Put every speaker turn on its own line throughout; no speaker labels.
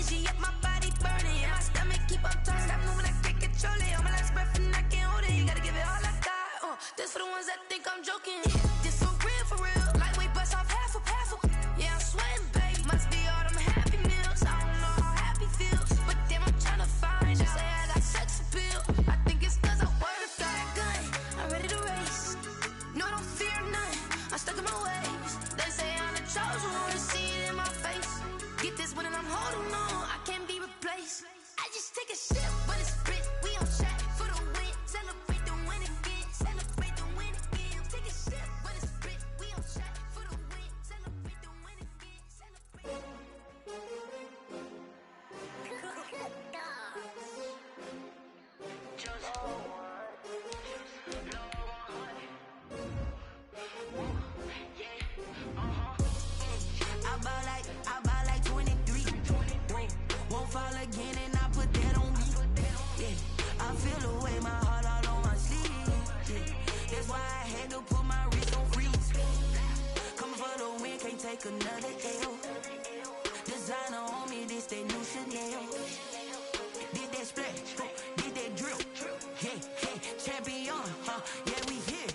energy up my body burning. And my stomach keep up tossed. Stop moving, I can't control it. On my last breath and I can't hold it. You gotta give it all I got. This for the ones that think I'm joking. This for real, for real. Lightweight bust off half a. Yeah, I'm sweating, babe. Must be all them happy meals. I don't know how happy feels, but damn, I'm tryna find you. Say I got sex appeal. I think it's cause I work that gun. I'm ready to race. No, I don't fear none. I'm stuck in my ways. They say I'm the chosen one. See it in my face. Get this one and I'm holding on. I can't be replaced. I just take a sip, but it's split. We on track for the win. Celebrate the win again. Celebrate the win again. Take a sip, but it's split. We on track for the win. Celebrate the win again. Celebrate. I buy like 23. Won't fall again and I put that on me. Yeah, I feel the way, my heart all on my sleeve. Yeah, that's why I had to put my wrist on freeze. Coming for the win, can't take another L. Designer on me, this that new Chanel. Did that splash, did that drill. Yeah, champion, yeah, we here.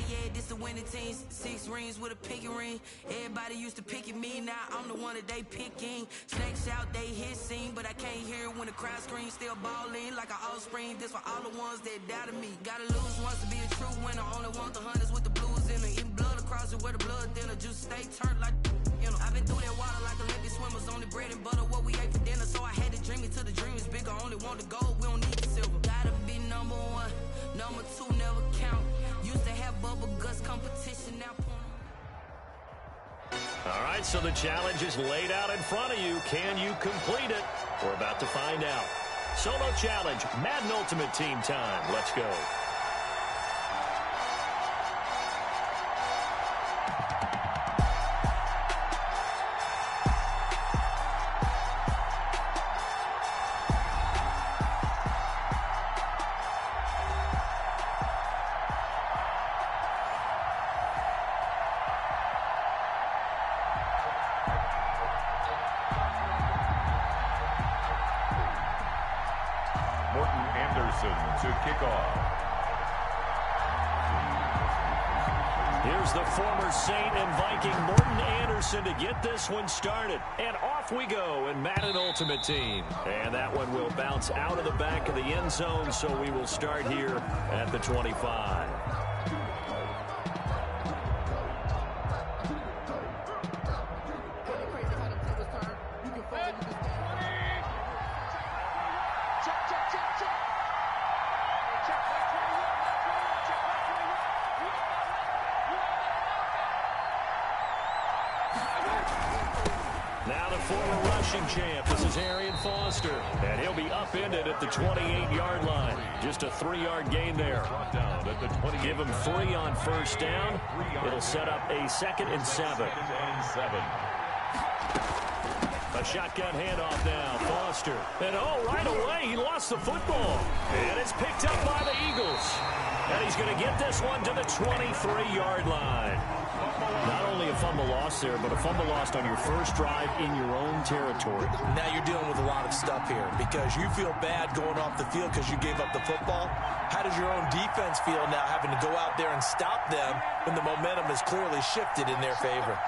Yeah, this the winning team. 6 rings with a pinky ring. Everybody used to pick at me, now I'm the one that they picking. Snakes out, they hissing, but I can't hear when the crowd screams. Still balling like an offspring. This for all the ones that doubted me. Gotta lose once to be a true winner. Only want the hunters with the blues in it. Eating blood across it where the blood thinner. Just stay turned like, you know. I've been through that water like Olympic swimmers. Only bread and butter, what we ate for dinner. So I had to dream it till the dream is bigger. Only want the gold, we don't need the silver. Gotta be number 1, number 2 never count. Used to have bubble guts competition, now.
All right, so the challenge is laid out in front of you. Can you complete it? We're about to find out. Solo challenge, Madden Ultimate Team time. Let's go.
To kick off.
Here's the former Saint and Viking Morton Anderson to get this one started. And off we go in Madden Ultimate Team. And that one will bounce out of the back of the end zone, so we will start here at the 25. Now the former rushing champ. This is Arian Foster. And he'll be upended at the 28-yard line. Just a 3-yard gain there. Give him 3 on first down. It'll set up a 2nd and 7. A shotgun handoff now. Foster. And right away, he lost the football. And it's picked up by the Eagles. And he's going to get this one to the 23-yard line. Not only a fumble loss there, but a fumble lost on your first drive in your own territory.
Now you're dealing with a lot of stuff here because you feel bad going off the field because you gave up the football. How does your own defense feel now having to go out there and stop them when the momentum is clearly shifted in their favor?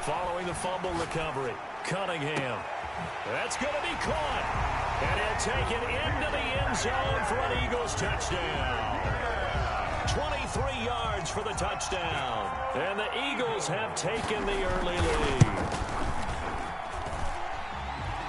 Following the fumble recovery, Cunningham. That's going to be caught. And he'll take it into the end zone for an Eagles touchdown. 23 yards for the touchdown. And the Eagles have taken the early lead.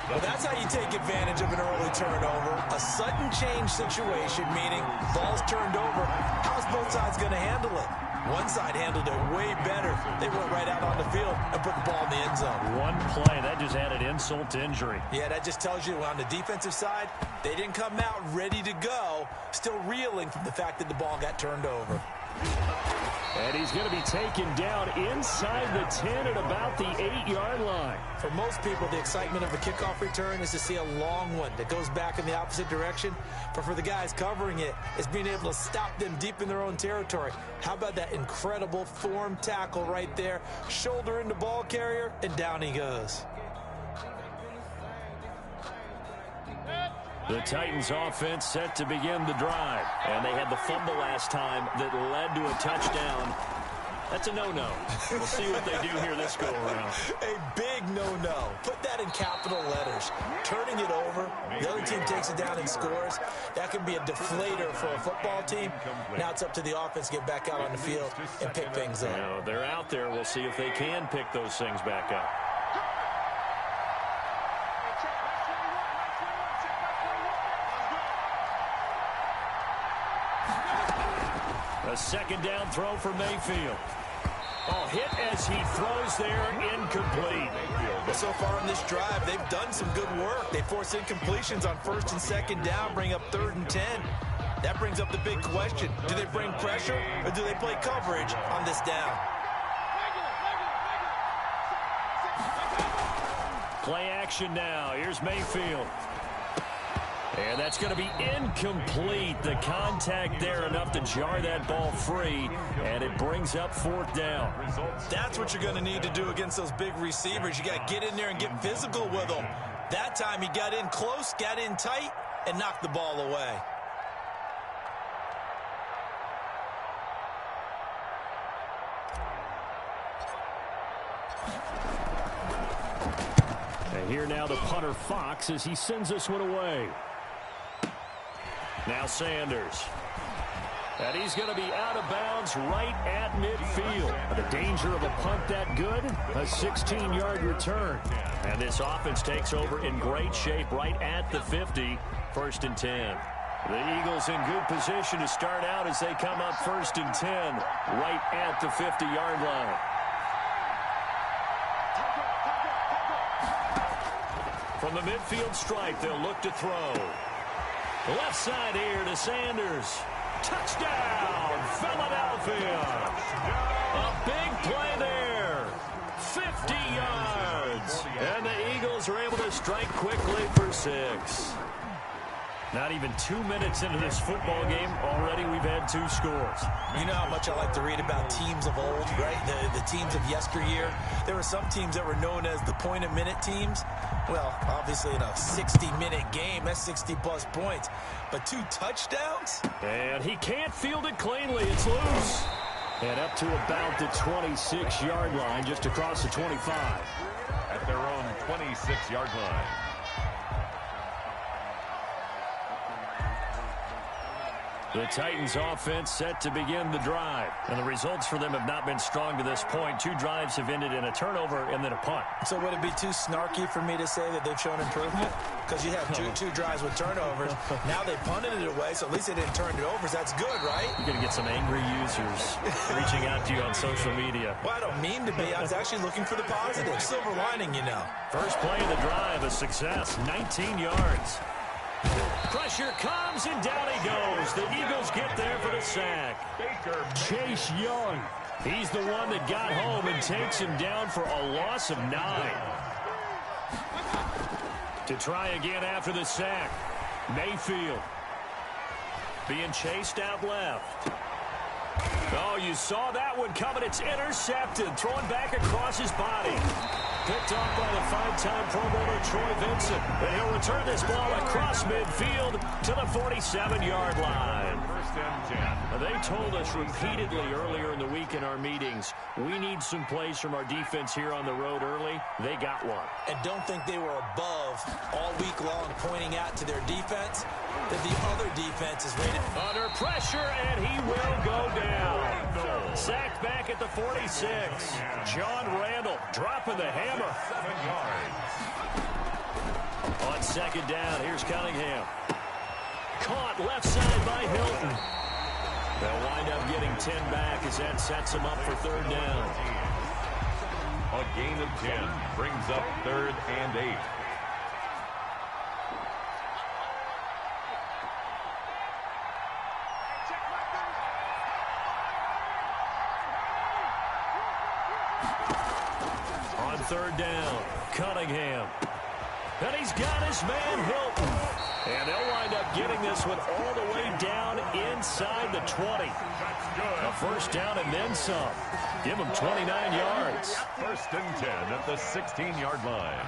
Well, that's how you take advantage of an early turnover. A sudden change situation, meaning ball's turned over. How's both sides going to handle it? One side handled it way better. They went right out on the field and put the ball in the end zone.
One play, that just added insult to injury.
Yeah, that just tells you on the defensive side, they didn't come out ready to go, still reeling from the fact that the ball got turned over.
And he's going to be taken down inside the 10 at about the 8-yard line.
For most people, the excitement of a kickoff return is to see a long one that goes back in the opposite direction. But for the guys covering it, it's being able to stop them deep in their own territory. How about that incredible form tackle right there? Shoulder into ball carrier, and down he goes.
The Titans offense set to begin the drive. And they had the fumble last time that led to a touchdown. That's a no-no. We'll see what they do here this go-around.
A big no-no. Put that in capital letters. Turning it over, the other team takes it down and scores. That can be a deflator for a football team. Now it's up to the offense to get back out on the field and pick things up.
Now, they're out there. We'll see if they can pick those things back up. A second down throw for Mayfield. Oh, hit as he throws there, incomplete.
Well, so far in this drive, they've done some good work. They force incompletions on 1st and 2nd down, bring up 3rd and 10. That brings up the big question. Do they bring pressure or do they play coverage on this down?
Play action now. Here's Mayfield. And that's going to be incomplete. The contact there enough to jar that ball free, and it brings up 4th down.
That's what you're going to need to do against those big receivers. You got to get in there and get physical with them. That time he got in close, got in tight, and knocked the ball away.
And here now the punter Fox as he sends this one away. Now Sanders. And he's going to be out of bounds right at midfield. The danger of a punt that good? A 16-yard return. And this offense takes over in great shape right at the 50. 1st and 10. The Eagles in good position to start out as they come up 1st and 10 right at the 50-yard line. From the midfield stripe, they'll look to throw. Left side here to Sanders. Touchdown, Philadelphia. A big play there. 50 yards. And the Eagles are able to strike quickly for 6. Not even 2 minutes into this football game, already we've had 2 scores.
You know how much I like to read about teams of old, right? The teams of yesteryear. There were some teams that were known as the point-a-minute teams. Well, obviously in a 60-minute game, that's 60-plus points. But 2 touchdowns?
And he can't field it cleanly. It's loose. And up to about the 26-yard line, just across the 25.
At their own 26-yard line.
The Titans offense set to begin the drive. And the results for them have not been strong to this point. 2 drives have ended in a turnover and then a punt.
So would it be too snarky for me to say that they've shown improvement? Because you have two drives with turnovers. Now they punted it away, so at least they didn't turn it over. So that's good, right?
You're going to get some angry users reaching out to you on social media.
Well, I don't mean to be. I was actually looking for the positive. Silver lining, you know.
First play of the drive, a success. 19 yards. Pressure comes, and down he goes. The Eagles get there for the sack. Chase Young. He's the one that got home and takes him down for a loss of 9. To try again after the sack. Mayfield. Being chased out left. Oh, you saw that one coming. It's intercepted. Thrown back across his body. Picked off by the 5-time Pro Bowler Troy Vincent. And he'll return this ball across midfield to the 47-yard line.
1st and 10.
Now, they told us repeatedly earlier in the week in our meetings, we need some plays from our defense here on the road early. They got one.
And don't think they were above all week long pointing out to their defense that the other defense is rated
under pressure, and he will go down. Sacked back at the 46. John Randall dropping the hammer.
7 yards.
On 2nd down, here's Cunningham. Caught left side by Hilton. They'll wind up getting 10 back as that sets them up for 3rd down.
A gain of 10 brings up 3rd and 8.
On third down, Cunningham. And he's got his man Hilton. And they'll wind up getting this one all the way down inside the 20. A first down and then some. Give him 29 yards.
First and 10 at the 16-yard line.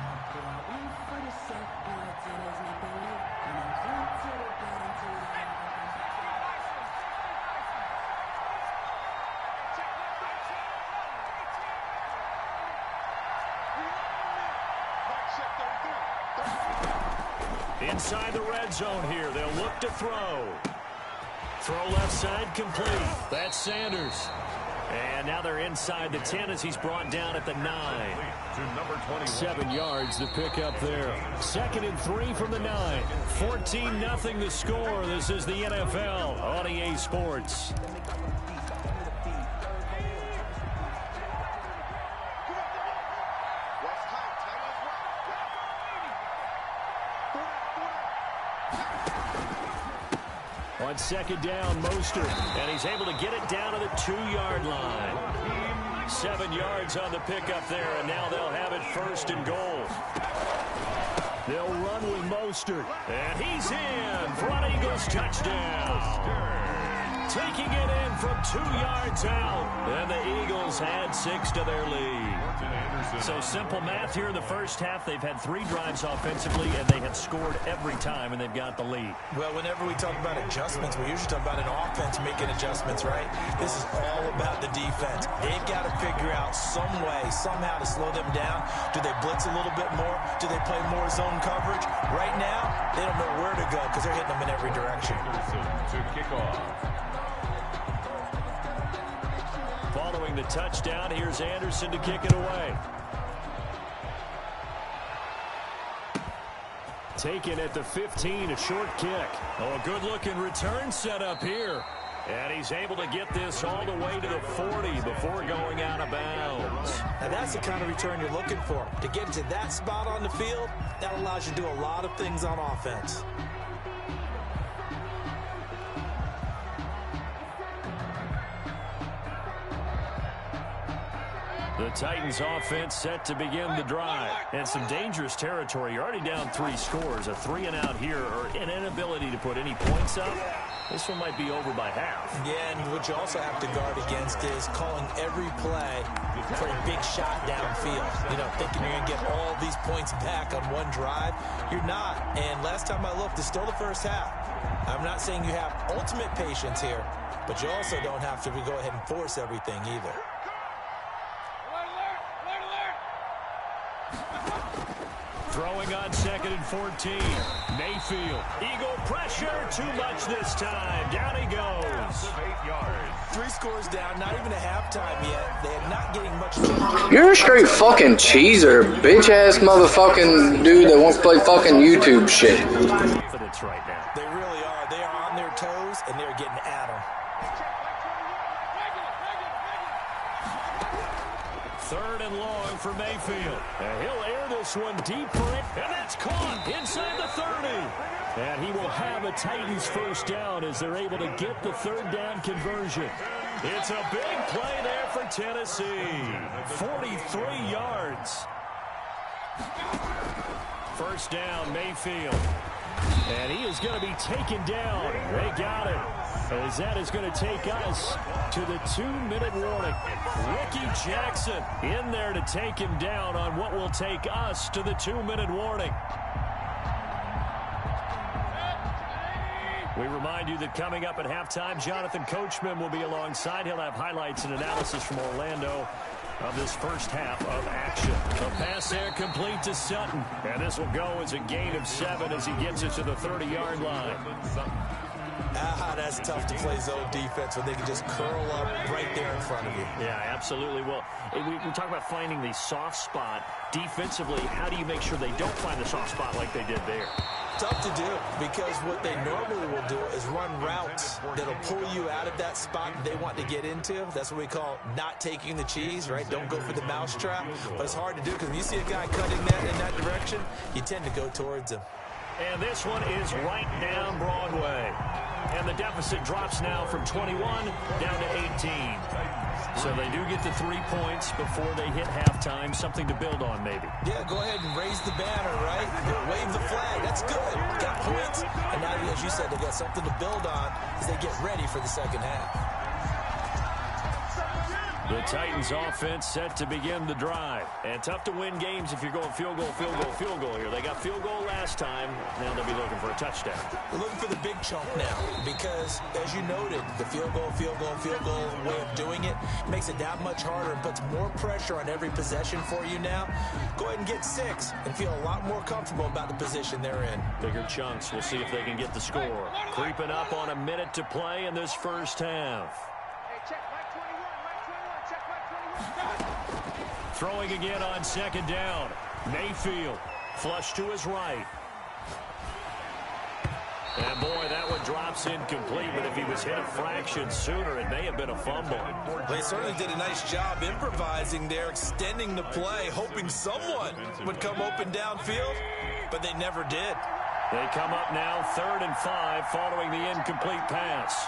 Inside the red zone here, they'll look to throw. Throw left side complete. That's Sanders. And now they're inside the 10 as he's brought down at the 9. 7 yards to pick up there. 2nd and 3 from the 9. 14-0 the score. This is the NFL on EA Sports. On 2nd down, Mostert, and he's able to get it down to the 2-yard line. 7 yards on the pickup there, and now they'll have it 1st and goal. They'll run with Mostert, and he's in for an Eagles touchdown. Taking it in from 2 yards out, and the Eagles had 6 to their lead. So simple math here in the first half. They've had 3 drives offensively, and they have scored every time, and they've got the lead.
Well, whenever we talk about adjustments, we usually talk about an offense making adjustments, right? This is all about the defense. They've got to figure out some way, somehow to slow them down. Do they blitz a little bit more? Do they play more zone coverage? Right now, they don't know where to go because they're hitting them in every direction.
To kick off.
Following the touchdown, here's Anderson to kick it away. Taken at the 15, a short kick. Oh, a good-looking return set up here. And he's able to get this all the way to the 40 before going out of bounds.
Now that's the kind of return you're looking for. To get into that spot on the field, that allows you to do a lot of things on offense.
The Titans offense set to begin the drive. And some dangerous territory. You're already down 3 scores. A 3-and-out here, or an inability to put any points up. This one might be over by half.
Yeah, and what you also have to guard against is calling every play for a big shot downfield. You know, thinking you're going to get all these points back on one drive. You're not. And last time I looked, it's still the first half. I'm not saying you have ultimate patience here, but you also don't have to go ahead and force everything either.
Throwing on 2nd and 14. Mayfield. Eagle pressure. Too much this time. Down he goes.
8 yards.
3 scores down. Not even a halftime yet. They're not getting much.
You're a straight fucking cheeser. Bitch-ass motherfucking dude that wants to play fucking YouTube shit.
Confidence right now.
They really are. They are on their toes, and they're getting at them.
3rd and long for Mayfield. And he'll air this one deep for it. And that's caught inside the 30. And he will have a Titans first down as they're able to get the 3rd down conversion. It's a big play there for Tennessee. 43 yards. First down, Mayfield. And he is going to be taken down. They got it. As that is going to take us to the 2-minute warning. Ricky Jackson in there to take him down on what will take us to the 2-minute warning. We remind you that coming up at halftime, Jonathan Coachman will be alongside. He'll have highlights and analysis from Orlando of this first half of action. A pass there complete to Sutton. And this will go as a gain of 7 as he gets it to the 30-yard line.
That's tough to play zone defense when they can just curl up right there in front of you.
Yeah, absolutely. Well, we talk about finding the soft spot. Defensively, how do you make sure they don't find the soft spot like they did there?
Tough to do, because what they normally will do is run routes that'll pull you out of that spot they want to get into. That's what we call not taking the cheese, right? Don't go for the mousetrap. But it's hard to do because when you see a guy cutting that in that direction, you tend to go towards him.
And this one is right down Broadway. And the deficit drops now from 21 down to 18. So they do get the 3 points before they hit halftime. Something to build on, maybe.
Yeah, go ahead and raise the banner, right? Wave the flag. That's good. Got points. And now, as you said, they got something to build on as they get ready for the second half.
The Titans offense set to begin the drive. And tough to win games if you're going field goal, field goal, field goal here. They got field goal last time. Now they'll be looking for a touchdown.
We're looking for the big chunk now because, as you noted, the field goal way of doing it makes it that much harder and puts more pressure on every possession for you now. Go ahead and get 6 and feel a lot more comfortable about the position they're in.
Bigger chunks. We'll see if they can get the score. Creeping up on a minute to play in this first half. Throwing again on second down. Mayfield, flush to his right. And boy, that one drops incomplete, but if he was hit a fraction sooner, it may have been a fumble.
They certainly did a nice job improvising there, extending the play, hoping someone would come open downfield, but they never did.
They come up now 3rd and 5 following the incomplete pass.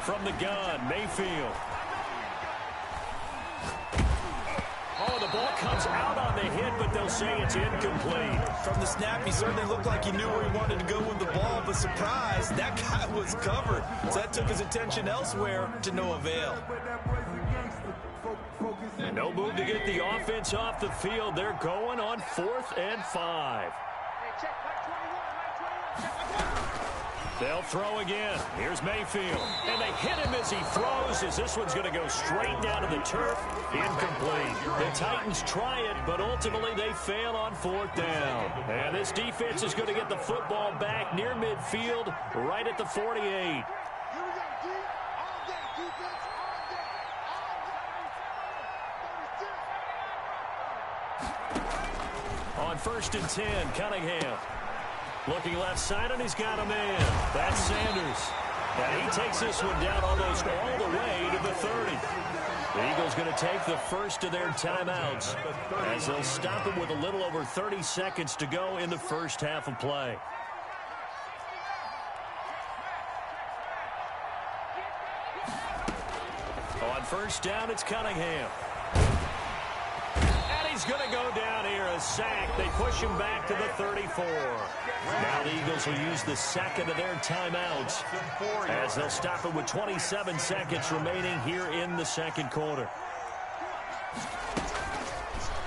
From the gun, Mayfield. Oh, the ball comes out on the hit, but they'll say it's incomplete.
From the snap, he certainly looked like he knew where he wanted to go with the ball, but surprise, that guy was covered. So that took his attention elsewhere to no avail.
And no move to get the offense off the field. They're going on 4th and 5. They'll throw again. Here's Mayfield. And they hit him as he throws, as this one's going to go straight down to the turf. Incomplete. The Titans try it, but ultimately they fail on 4th down. And this defense is going to get the football back near midfield, right at the 48. On 1st and 10, Cunningham. Looking left side, and he's got a man. That's Sanders. And he takes this one down almost all the way to the 30. The Eagles going to take the first of their timeouts as they'll stop him with a little over 30 seconds to go in the first half of play. On 1st down, it's Cunningham. He's going to go down here, a sack. They push him back to the 34. Now the Eagles will use the second of their timeouts as they'll stop it with 27 seconds remaining here in the second quarter.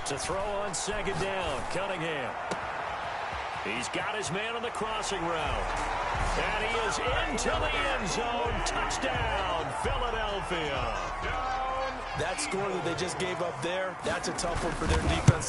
To throw on second down, Cunningham. He's got his man on the crossing route. And he is into the end zone. Touchdown, Philadelphia.
That score that they just gave up there, that's a tough one for their defense to